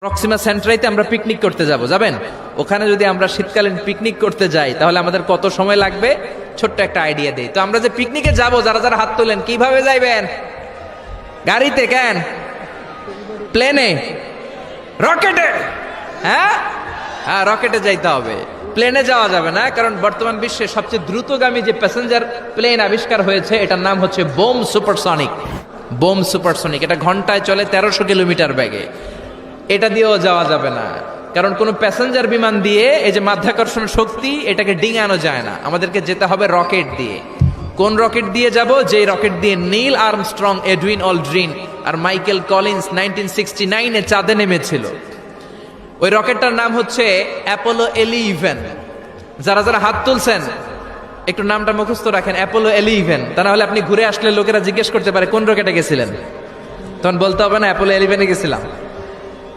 Proxima সেন্ট্রাইতে আমরা picnic করতে যাবেন? ওখানে যদি আমরা শীতকালীন পিকনিক করতে যাই তাহলে আমাদের কত সময় লাগবে ছোট্ট একটা আইডিয়া দেই। তো আমরা যে পিকনিকে যাব, যারা যারা হাত তোলেন, কিভাবে যাইবেন? গাড়িতে? কেন? প্লেনে? রকেটে? হ্যাঁ, রকেটে যাইতে হবে, প্লেনে যাওয়া যাবে না। কারণ বর্তমান বিশ্বে সবচেয়ে দ্রুতগামী যে প্যাসেঞ্জার প্লেন আবিষ্কার হয়েছে এটার নাম হচ্ছে বোম সুপারসনিক। এটা ঘন্টায় চলে 1300 কিলোমিটার বেগে। এটা দিয়েও যাওয়া যাবে না, কারণ কোনো প্যাসেঞ্জার বিমান দিয়ে এই যে মাধ্যাকর্ষণ শক্তি এটাকে ডিঙানো যায় না। আমাদেরকে যেতে হবে রকেট দিয়ে। কোন রকেট দিয়ে যাব? যেই রকেট দিয়ে নীল আর্মস্ট্রং, এডউইন অলড্রিন আর মাইকেল কলিন্স 1969-এ চাঁদে নেমেছিল। ওই রকেটটার নাম হচ্ছে অ্যাপোলো 11। যারা যারা হাত তুলছেন একটু নামটা মুখস্থ রাখেন, অ্যাপোলো 11। তা না হলে আপনি ঘুরে আসলে লোকেরা জিজ্ঞেস করতে পারে কোন রকেটে গেছিলেন, তখন বলতে হবে না অ্যাপোলো 11-এ গেছিলাম।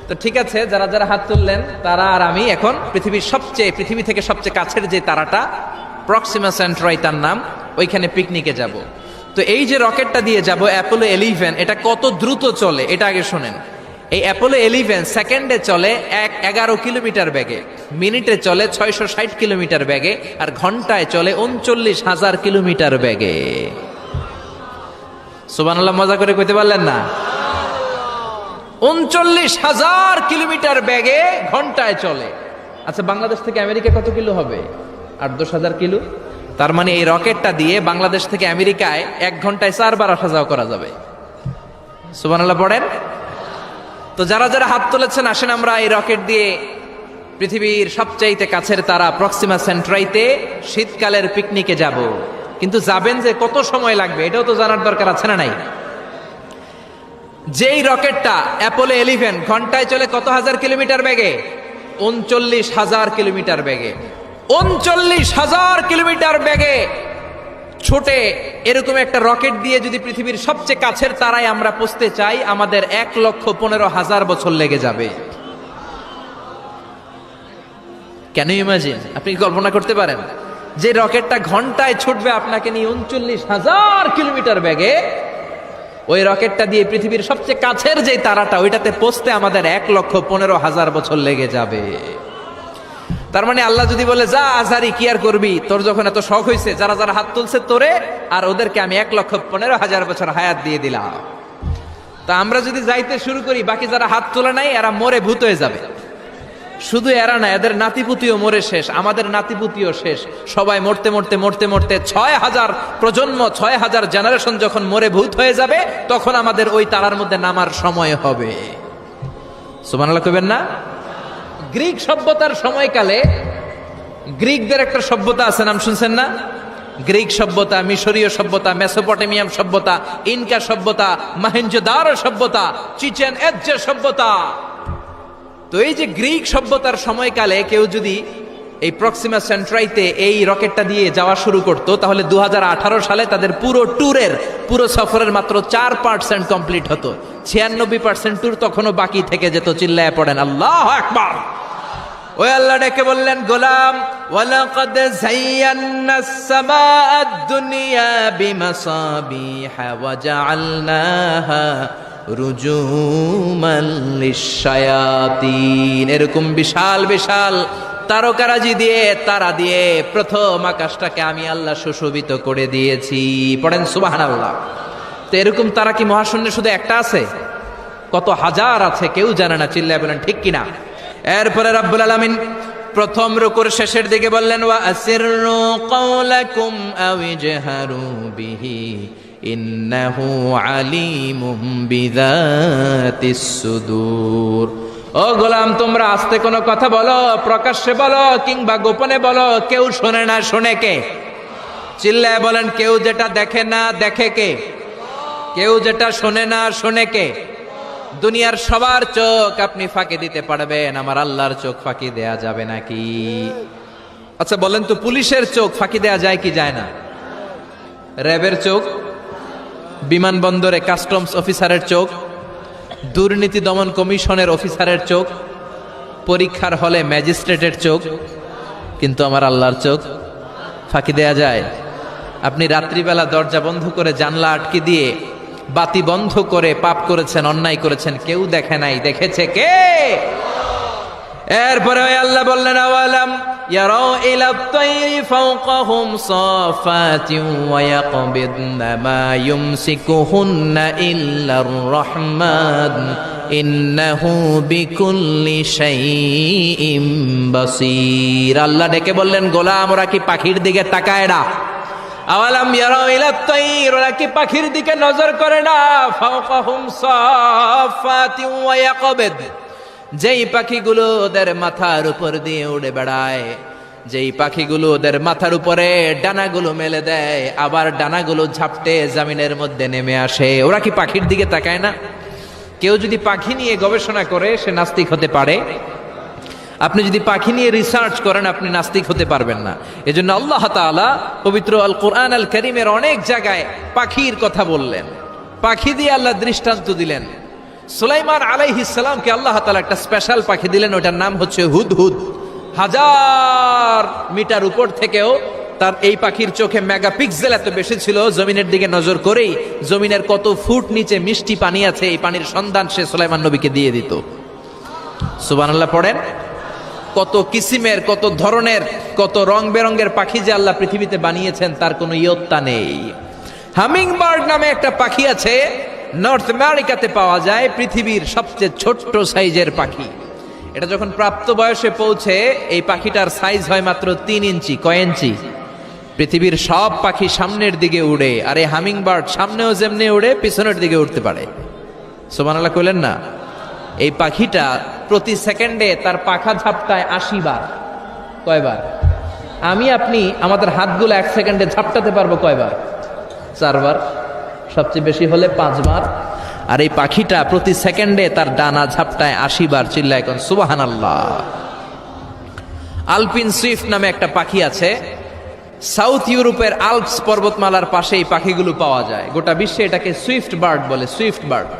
তো ঠিক আছে, যারা যারা হাত তুললেন তারা আর আমি এখন পৃথিবী থেকে সবচেয়ে কাছের যে তারাটা প্রক্সিমা সেন্ট্রাই তার নাম, ওইখানে পিকনিকে যাব। তো এই যে রকেটটা দিয়ে যাব অ্যাপোলো 11, এটা কত দ্রুত চলে এটা আগে শোনেন। এই অ্যাপোলো 11 সেকেন্ডে চলে 11 কিলোমিটার বেগে, মিনিটে চলে 660 কিলোমিটার বেগে, আর ঘন্টায় চলে 39,000 কিলোমিটার বেগে। সুবহানাল্লাহ, মজা করে কইতে পারলেন না? 39,000 কিলোমিটার বেগে ঘন্টায় চলে। আচ্ছা, বাংলাদেশ থেকে আমেরিকা কত কিলো হবে? 8-10,000 কিলো। তার মানে এই রকেটটা দিয়ে বাংলাদেশ থেকে আমেরিকায় 1 ঘন্টায় 4 বার আসা যাওয়া করা যাবে। সুবহানাল্লাহ পড়েন। তো যারা যারা হাত তুলেছেন, আসেন আমরা এই রকেট দিয়ে পৃথিবীর সবচাইতে কাছের তারা প্রক্সিমা সেন্ট্রাইতে শীতকালের পিকনিকে যাব। কিন্তু যাবেন যে কত সময় লাগবে এটাও তো জানার দরকার আছে না নাই? যেই রকেটটা অ্যাপোলো 11 ঘন্টায় চলে কত হাজার কিলোমিটার বেগে? 39,000 কিলোমিটার বেগে। 39,000 কিলোমিটার বেগে ছোটে এরকম একটা রকেট দিয়ে যদি পৃথিবীর সবচেয়ে কাছের তারায় আমরা পৌঁছতে চাই, আমাদের 1,15,000 বছর লেগে যাবে। কেন ইমাজিন? আপনি কল্পনা করতে পারেন যে রকেটটা ঘন্টায় ছুটবে আপনাকে নিয়ে 39,000 কিলোমিটার বেগে, ওই রকেটটা দিয়ে পৃথিবীর সবচেয়ে কাছের যে তারাটা ওইটাতে পৌঁছতে আমাদের 1,15,000 বছর লেগে যাবে। তার মানে আল্লাহ যদি বলে যা আজারি কি আর করবি, তোর যখন এত শখ হয়েছে, যারা যারা হাত তুলছে তোরে আর ওদেরকে আমি 1,15,000 বছর হায়াত দিয়ে দিলাম। তা আমরা যদি যাইতে শুরু করি, বাকি যারা হাত তোলে নাই এরা মরে ভূত হয়ে যাবে। শুধু এরা না, এদের নাতিপুতিও মরে শেষ, আমাদের নাতিপুতিও শেষ। সবাই মরতে মরতে মরতে মরতে 6,000 প্রজন্ম, 6,000 জেনারেশন যখন মরে ভূত হয়ে যাবে, তখন আমাদের ওই তারার মধ্যে নামার সময় হবে। সুবহানাল্লাহ কইবেন না? গ্রিক সভ্যতার সময়কালে গ্রিকদের একটা সভ্যতা আছে, নাম শুনছেন না? গ্রিক সভ্যতা, মিশরীয় সভ্যতা, মেসোপটেমিয়াম সভ্যতা, ইনকা সভ্যতা, মহেঞ্জোদারো সভ্যতা, চিচেন ইৎজা সভ্যতা। তো এই যে গ্রিক সভ্যতার সময়কালে কেউ যদি এই প্রক্সিমা সেন্ট্রাইতে এই রকেটটা দিয়ে যাওয়া শুরু করত, তাহলে 2018 সালে তাদের পুরো সফরের মাত্র 4% কমপ্লিট হতো। 96% ট্যুর তখনও বাকি থেকে যেত। চিল্লায় পড়েন আল্লাহু আকবার। ওই আল্লাহ ডেকে বললেন, গোলাম ওয়ালাকাদ যায়্যানাস সামাআদ দুনিয়া বিমাসাবিহা ওয়া জাআলনাহা রুজুমান লিশ-শায়াতিন। এরকম বিশাল বিশাল তারকারাজি দিয়ে, তারা দিয়ে প্রথম আকাশটাকে আমি আল্লাহ সুশোভিত করে দিয়েছি। পড়েন সুবহানাল্লাহ। তো এরকম তারা কি মহাশূন্যে শুধু একটা আছে? কত হাজার আছে কেউ জানে না। চিল্লায় বলেন ঠিক কিনা? এরপরে রাব্বুল আলামিন প্রথম রুকুর শেষের দিকে বললেন, ওয়া আসিররু কাওলাকুম আও ইজহারু বিহি ইন্নাহু আলিমুম বিযাতিস সুদূর। ও গোলাম, তোমরা আস্তে কোনো কথা বলো, প্রকাশ্যে বলো কিংবা গোপনে বলো, কেউ শোনে না। শোনে কে? চিল্লায় বলেন, কেউ যেটা দেখে না দেখে কে? কেউ যেটা শোনে না শোনে কে? দুনিয়ার সবার চোখ আপনি ফাঁকি দিতে পারবেন, আমার আল্লাহর চোখ ফাঁকি দেয়া যাবে নাকি? আচ্ছা বলেন তো, পুলিশের চোখ ফাঁকি দেয়া যায় কি যায় না? র্যাবের চোখ, বিমানবন্দরে কাস্টমস অফিসারের চোখ, দুর্নীতি দমন কমিশনের অফিসারের চোখ, পরীক্ষার হলে ম্যাজিস্ট্রেটের চোখ, কিন্তু আমার আল্লাহর চোখ ফাঁকি দেয়া যায়? আপনি রাত্রিবেলা দরজা বন্ধ করে জানলা আটকে দিয়ে বাতি বন্ধ করে পাপ করেছেন, অন্যায় করেছেন, কেউ দেখে নাই, দেখেছে কে? এরপরে ওই আল্লাহ বললেন আওয়ালাম ইয়ারাউ ইলা তাইরি ফাওকাহুম সাফাতিন ওয়া ইয়াকবিদনা মা ইউমসিকুহুন্না ইল্লার রহমান ইন্নাহু বিকুল্লি শাইইন বাসীর। আল্লাহ ডেকে বললেন, গোলাম ওরা কি পাখির দিকে তাকায় না? আওয়ালাম ইয়ারাউ ইলা তাইর, ওরা কি পাখির দিকে নজর করে না? ফাওকাহুম সাফাতিন ওয়া ইয়াকবিদ, যেই পাখিগুলো ওদের মাথার উপর দিয়ে উড়ে বেড়ায়, যেই পাখিগুলো ওদের মাথার উপরে ডানাগুলো মেলে দেয়, আবার ডানাগুলো ঝাপটে জমিনের মধ্যে নেমে আসে, ওরা কি পাখির দিকে তাকায় না? কেউ যদি পাখি নিয়ে গবেষণা করে সে নাস্তিক হতে পারে। আপনি যদি পাখি নিয়ে রিসার্চ করেন আপনি নাস্তিক হতে পারবেন না। এজন্য আল্লাহ তাআলা পবিত্র আল কোরআন আল কারীমের অনেক জায়গায় পাখির কথা বললেন, পাখি দিয়ে আল্লাহ দৃষ্টান্ত দিলেন। সুলাইমান আলাইহিস সালামকে আল্লাহ তাআলা একটা স্পেশাল পাখি দিলেন, ওটার নাম হচ্ছে হুদহুদ। 1000 মিটার উপর থেকেও তার এই পাখির চোখে মেগাপিক্সেল এত বেশি ছিল, জমিনের দিকে নজর করেই জমিনের কত ফুট নিচে মিষ্টি পানি আছে এই পানির সন্ধান সে সুলাইমান নবীকে দিয়ে দিত। সুবহানাল্লাহ পড়েন। কত কিসিমের, কত ধরনের, কত রং বেরঙের পাখি যে আল্লাহ পৃথিবীতে বানিয়েছেন তার কোনো ইয়ত্তা নেই। হামিং বার্ড নামে একটা পাখি আছে, নর্থ আমেরিকাতে পাওয়া যায়, পৃথিবীর সবচেয়ে ছোট্ট সাইজের পাখি। এটা যখন প্রাপ্ত বয়সে পৌঁছে এই পাখিটার সাইজ হয় মাত্র 3 ইঞ্চি। কয় ইঞ্চি? পৃথিবীর সব পাখি সামনের দিকে উড়ে, আর এই হামিং বার্ড সামনেও যেমনি উড়ে পিছনের দিকে উঠতে পারে। সুবহানাল্লাহ কইলেন না? এই পাখিটা প্রতি সেকেন্ডে তার পাখা ঝাপটায় 80 বার। কয়বার? আমি আপনি আমাদের হাতগুলো 1 সেকেন্ডে ঝাপটাতে পারবো কয়বার? 4 বার, সবচেয়ে বেশি হলে 5 বার। আর এই পাখিটা প্রতি সেকেন্ডে তার ডানা ঝাপটায় 80 বার। চিল্লায় এখন সুবহানাল্লাহ। আলপিন সুইফট নামে একটা পাখি আছে, সাউথ ইউরোপের আল্পস পর্বতমালার পাশে এই পাখিগুলো পাওয়া যায়। গোটা বিশ্বে এটাকে সুইফট বার্ড বলে, সুইফট বার্ড।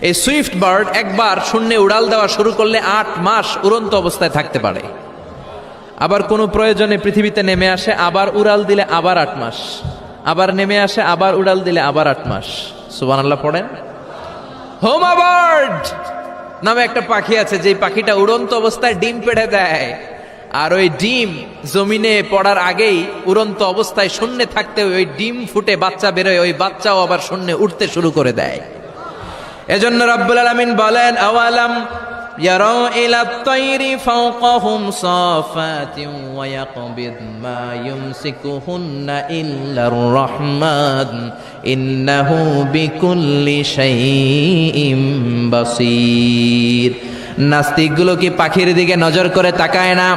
এই সুইফট বার্ড একবার শূন্যে উড়াল দেওয়া শুরু করলে 8 মাস উড়ন্ত অবস্থায় থাকতে পারে। আবার কোনো প্রয়োজনে পৃথিবীতে নেমে আসে, আবার উড়াল দিলে আবার 8 মাস, আবার নেমে আসে, আবার উড়াল দিলে আবার 8 মাস। সুবহানাল্লাহ পড়েন। হোমা বার্ড নামে একটা পাখি আছে, যে পাখিটা উড়ন্ত অবস্থায় ডিম পেড়ে দেয়, আর ওই ডিম জমিনে পড়ার আগেই উড়ন্ত অবস্থায় শূন্যে থাকতে ওই ডিম ফুটে বাচ্চা বেরোয়, ওই বাচ্চাও আবার শূন্যে উঠতে শুরু করে দেয়। এজন্য রব্বুল আলামিন বলেন, আওয়ালাম ইয়ারাউ ইলা তাইরি ফাওকাহুম সাফাতিন ওয়া ইয়াকবিদ মা ইউমসিকুহুন্না ইল্লার রহমান ইন্নাহু বিকুল্লি শাইইন বাসীর। নাস্তিকগুলো কি পাখির দিকে নজর করে তাকায় না?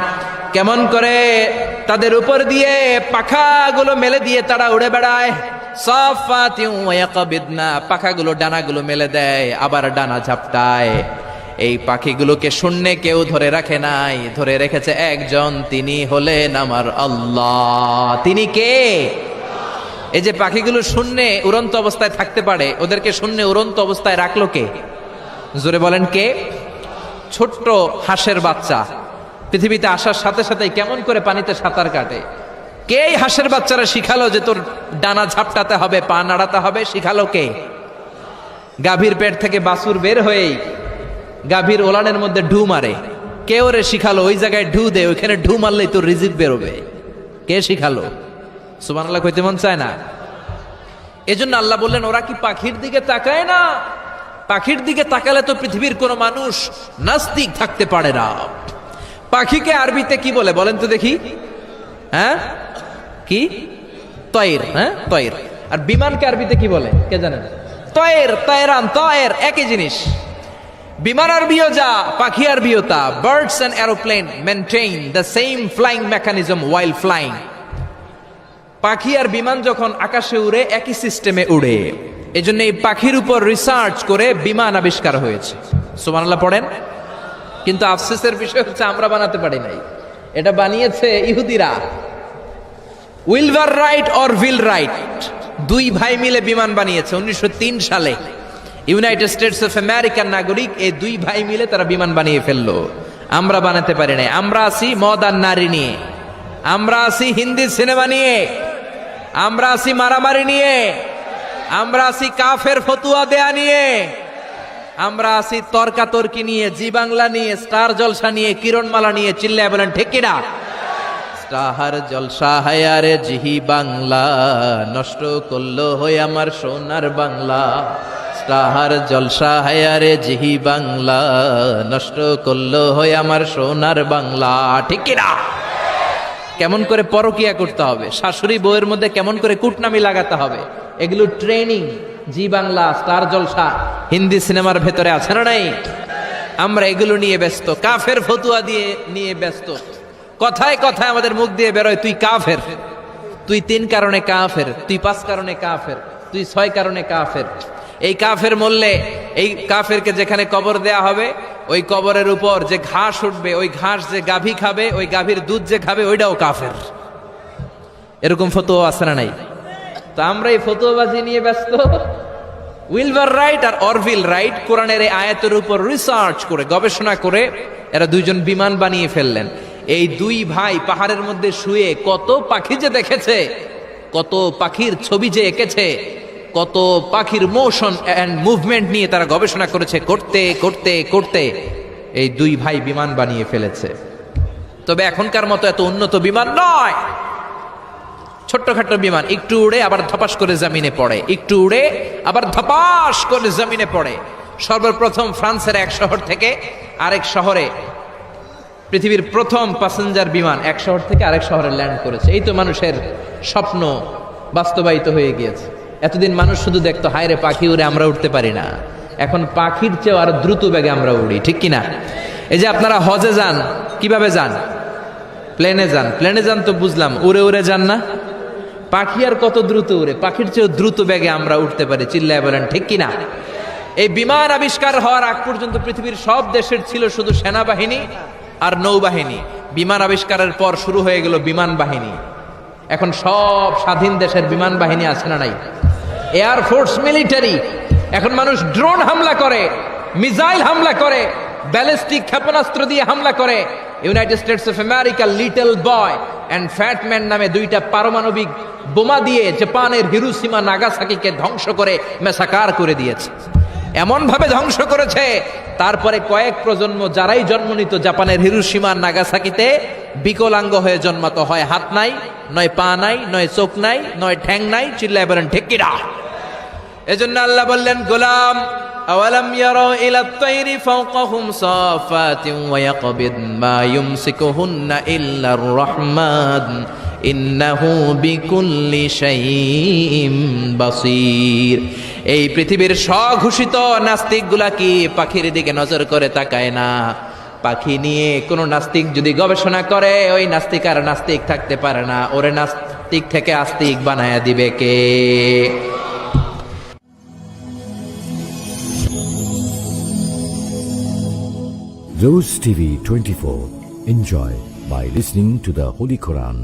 কেমন করে তাদের উপর দিয়ে পাখাগুলো মেলে দিয়ে তারা উড়ে বেড়ায়। সাফাতিন ওয়া ইয়াকবিদনা, পাখাগুলো ডানাগুলো মেলে দেয়, আবার ডানা ঝাপটায়। এই পাখিগুলোকে শূন্যে কেউ ধরে রাখে নাই, ধরে রেখেছে একজন, তিনি হলেন আমার আল্লাহ। তিনি কে? এই যে পাখিগুলো শূন্যে উড়ন্ত অবস্থায় থাকতে পারে, ওদেরকে শূন্যে উড়ন্ত অবস্থায় রাখলো কে? জোরে বলেন কে? ছোট্ট হাঁসের বাচ্চা পৃথিবীতে আসার সাথে সাথেই কেমন করে পানিতে সাঁতার কাটে। কে এই হাঁসের বাচ্চারা শিখালো যে তোর ডানা ঝাপটাতে হবে, পা নাড়াতে হবে? শিখালো কে? গাভীর পেট থেকে বাছুর বের হয়েই গাভীর ওলানের মধ্যে ঢু মারে। কে ওরে শিখালো ওই জায়গায় ঢু দে, ওইখানে ঢু মারলেই তোর রিজিক বেরোবে? কে শিখালো? সুবহানাল্লাহ কইতে মন চায় না? এজন্য আল্লাহ বললেন, ওরা কি পাখির দিকে তাকায় না? পাখির দিকে তাকালে তো পৃথিবীর কোনো মানুষ নাস্তিক থাকতে পারে না। পাখিকে আরবিতে কি বলে বলেন তো দেখি? হ্যাঁ, কি? তয়ের। হ্যাঁ, তয়ের। আর বিমানকে আরবিতে কি বলে কে জানেন? তয়ের, তয়রান, তয়ের একই জিনিস। বিমান আরবিও যা, পাখি আরবিও তা। Birds and aeroplane maintain the same flying mechanism while flying. পাখি আর বিমান যখন আকাশে উড়ে একই সিস্টেমে উড়ে। এজন্য এই পাখির উপর রিসার্চ করে বিমান আবিষ্কার হয়েছে। সুবহানাল্লাহ পড়েন। কিন্তু আফসোসের বিষয় হচ্ছে আমরা বানাতে পারি নাই, এটা বানিয়েছে ইহুদিরা। উইলভার রাইট অর উইল রাইট, দুই ভাই মিলে বিমান বানিয়েছে 1903 সালে। ইউনাইটেড স্টেটস অফ আমেরিকার নাগরিক, এই দুই ভাই মিলে তারা বিমান বানিয়ে ফেললো। আমরা বানাতে পারি নাই। আমরা আছি মদ আর নারী নিয়ে, আমরা আছি হিন্দি সিনেমা নিয়ে, আমরা আছি মারামারি নিয়ে, আমরা আছি কাফের ফতুয়া দেয়া নিয়ে, আমরা আছি তর্কাতর্কি নিয়ে, জি বাংলা নিয়ে, স্টার জলসা নিয়ে, কিরণমালা নিয়ে। চিল্লায় বলেন ঠিক কিনা? স্টার জলসা হায়ারে জিহি বাংলা, নষ্ট করলো হয়ে আমার সোনার বাংলা। স্টার জলসা হায়ারে জিহি বাংলা, নষ্ট করলো হয়ে আমার সোনার বাংলা। ঠিক কিনা? কেমন করে পরকিয়া করতে হবে, শাশুড়ি বউয়ের মধ্যে কেমন করে কুটনামি লাগাতে হবে, এগুলো ট্রেনিং জি বাংলা, স্টার জলসা, হিন্দি সিনেমার ভেতরে আছে না নাই? আমরা এগুলো নিয়ে ব্যস্ত, কাফের ফতুয়া দিয়ে নিয়ে ব্যস্ত। কথায় কথায় আমাদের মুখ দিয়ে বেরোয় তুই কাফের, তুই 3 কারণে কাফের, তুই 5 কারণে কাফের, তুই 6 কারণে কাফের। এই কাফের মরলে এই কাফেরকে যেখানে কবর দেয়া হবে, ওই কবরের উপর যে ঘাস উঠবে, ওই ঘাস যে গাভী খাবে, ওই গাভীর দুধ যে খাবে, ওইটাও কাফের। এরকম ফতোয়া আছে না নাই? তো আমরা এই ফতোয়াবাজি নিয়ে ব্যস্ত। উইলবার রাইট আর অরভিল রাইট কোরআনের এই আয়াতের উপর রিসার্চ করে, গবেষণা করে এরা 2 জন বিমান বানিয়ে ফেললেন। এই 2 ভাই পাহাড়ের মধ্যে শুয়ে কত পাখি যে দেখেছে, কত পাখির ছবি যে এঁকেছে, কত পাখির মোশন অ্যান্ড মুভমেন্ট নিয়ে তারা গবেষণা করেছে। করতে করতে করতে এই 2 ভাই বিমান বানিয়ে ফেলেছে। তবে এখনকার মতো এত উন্নত বিমান নয়, ছোট্টখাট্ট বিমান, একটু উড়ে আবার ধপাস করে জমিনে পড়ে, একটু উড়ে আবার ধপাস করে জমিনে পড়ে। সর্বপ্রথম ফ্রান্সের এক শহর থেকে আরেক শহরে পৃথিবীর প্রথম প্যাসেঞ্জার বিমান এক শহর থেকে আরেক শহরে ল্যান্ড করেছে। এই তো মানুষের স্বপ্ন বাস্তবায়িত হয়ে গিয়েছে। এতদিন মানুষ শুধু দেখতো হায় রে পাখি উড়ে, আমরা উঠতে পারি না। এখন পাখির চেয়েও আরো দ্রুত বেগে আমরা উড়ি। ঠিক কিনা? এই যে আপনারা হজে যান, কিভাবে যান? প্লেনে যান। প্লেনে যান তো বুঝলাম, উড়ে উড়ে যান না? পাখি আর কত দ্রুত উড়ে, পাখির চেয়েও দ্রুত বেগে আমরা উঠতে পারি। চিল্লায় বলেন ঠিক কিনা? এই বিমান আবিষ্কার হওয়ার আগ পর্যন্ত পৃথিবীর সব দেশের ছিল শুধু সেনাবাহিনী আর নৌবাহিনী। বিমান আবিষ্কারের পর শুরু হয়ে গেল বিমান বাহিনী। এখন সব স্বাধীন দেশের বিমান বাহিনী আছে না নাই? Air force, military. এখন মানুষ ড্রোন হামলা করে, মিসাইল হামলা করে, ব্যালিস্টিক ক্ষেপণাস্ত্র দিয়ে হামলা করে। United states of America little boy and fat man নামে 2টা পারমাণবিক বোমা দিয়ে জাপানের হিরোশিমা নাগাসাকিকে ধ্বংস করে মেসাকার করে দিয়েছে। এমন ভাবে ধ্বংস করেছে, তারপরে কয়েক প্রজন্ম যারাই জন্ম নিত জাপানের হিরোশিমা নাগাসাকিতে বিকলাঙ্গ হয়ে জন্মাতো। হয় হাত নাই, নয় পা নাই, নয় চোখ নাই, নয় ঠ্যাং নাই। চিল্লায় বলেন ঠিক কিনা? এজন্য আল্লাহ বললেন, গোলাম আওয়ালাম ইয়ারা ইলা আত-তায়রি ফাওকাহুম সাফাতিন ওয়া ইয়াকবিদ মা ইউমসিকুহুন্না ইল্লার রহমান ইন্নাহু বিকুল্লি শাইইন বাসীর। এই পৃথিবীর স্বঘোষিত নাস্তিকগুলা কি পাখির দিকে নজর করে তাকায় না? পাখি নিয়ে কোন নাস্তিক যদি গবেষণা করে, ওই নাস্তিক আর নাস্তিক থাকতে পারে না। ওরে নাস্তিক থেকে আস্তিক বানায়া দিবে কে? Rose TV 24. Enjoy by listening to the Holy Quran.